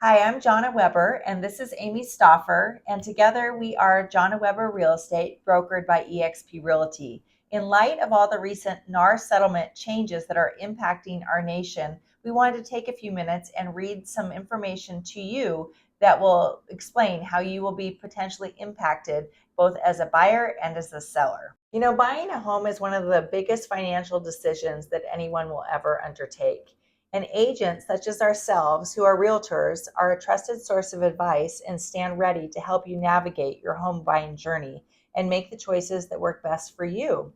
Hi, I'm Jonna Weber, and this is Amy Stoffer, and together we are Jonna Weber Real Estate, brokered by eXp Realty. In light of all the recent NAR settlement changes that are impacting our nation, we wanted to take a few minutes and read some information to you that will explain how you will be potentially impacted both as a buyer and as a seller. You know, buying a home is one of the biggest financial decisions that anyone will ever undertake. And agents such as ourselves, who are realtors, are a trusted source of advice and stand ready to help you navigate your home buying journey and make the choices that work best for you.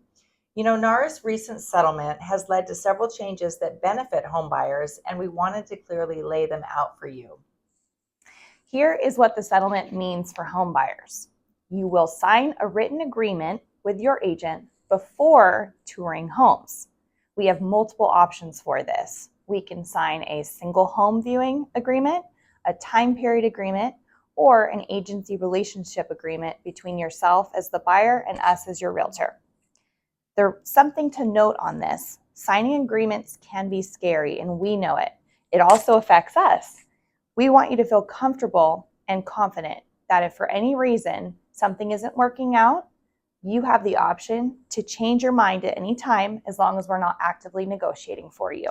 You know, NAR's recent settlement has led to several changes that benefit home buyers, and we wanted to clearly lay them out for you. Here is what the settlement means for home buyers. You will sign a written agreement with your agent before touring homes. We have multiple options for this. We can sign a single home viewing agreement, a time period agreement, or an agency relationship agreement between yourself as the buyer and us as your realtor. There's something to note on this. Signing agreements can be scary, and we know it. It also affects us. We want you to feel comfortable and confident that if for any reason something isn't working out, you have the option to change your mind at any time as long as we're not actively negotiating for you.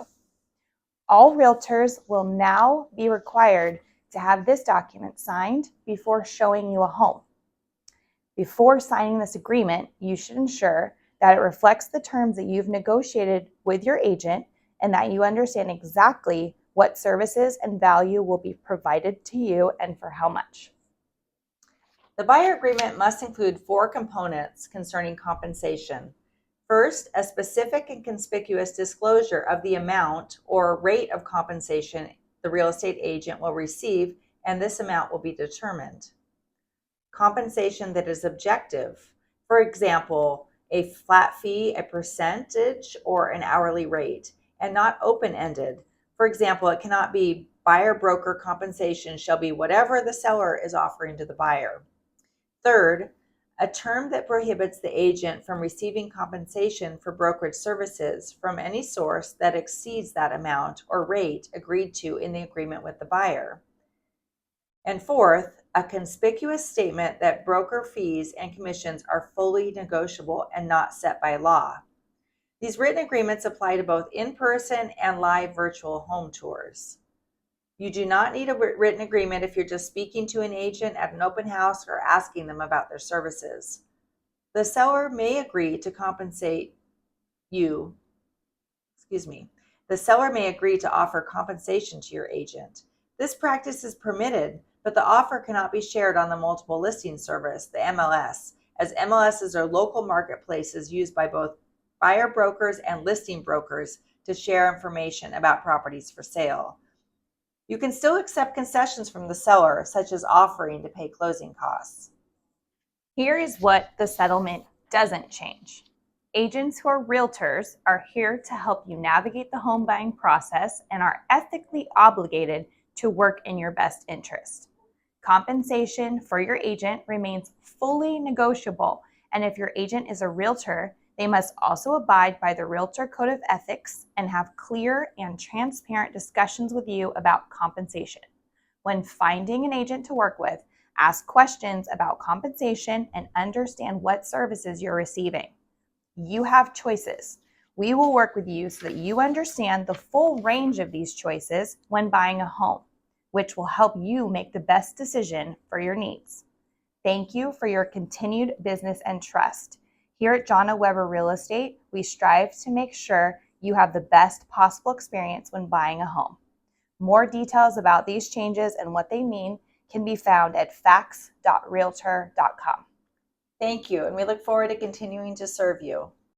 All realtors will now be required to have this document signed before showing you a home. Before signing this agreement, you should ensure that it reflects the terms that you've negotiated with your agent and that you understand exactly what services and value will be provided to you and for how much. The buyer agreement must include 4 components concerning compensation. First, a specific and conspicuous disclosure of the amount or rate of compensation the real estate agent will receive, and this amount will be determined. Compensation that is objective, for example, a flat fee, a percentage, or an hourly rate, and not open-ended. For example, it cannot be buyer broker compensation shall be whatever the seller is offering to the buyer. Third, a term that prohibits the agent from receiving compensation for brokerage services from any source that exceeds that amount or rate agreed to in the agreement with the buyer. And fourth, a conspicuous statement that broker fees and commissions are fully negotiable and not set by law. These written agreements apply to both in-person and live virtual home tours. You do not need a written agreement if you're just speaking to an agent at an open house or asking them about their services. The seller may agree to compensate you, the seller may agree to offer compensation to your agent. This practice is permitted, but the offer cannot be shared on the multiple listing service, the MLS, as MLSs are local marketplaces used by both buyer brokers and listing brokers to share information about properties for sale. You can still accept concessions from the seller, such as offering to pay closing costs. Here is what the settlement doesn't change. Agents who are realtors are here to help you navigate the home buying process and are ethically obligated to work in your best interest. Compensation for your agent remains fully negotiable, and if your agent is a realtor, they must also abide by the Realtor Code of Ethics and have clear and transparent discussions with you about compensation. When finding an agent to work with, ask questions about compensation and understand what services you're receiving. You have choices. We will work with you so that you understand the full range of these choices when buying a home, which will help you make the best decision for your needs. Thank you for your continued business and trust. Here at Jonna Weber Real Estate, we strive to make sure you have the best possible experience when buying a home. More details about these changes and what they mean can be found at facts.realtor.com. Thank you, and we look forward to continuing to serve you.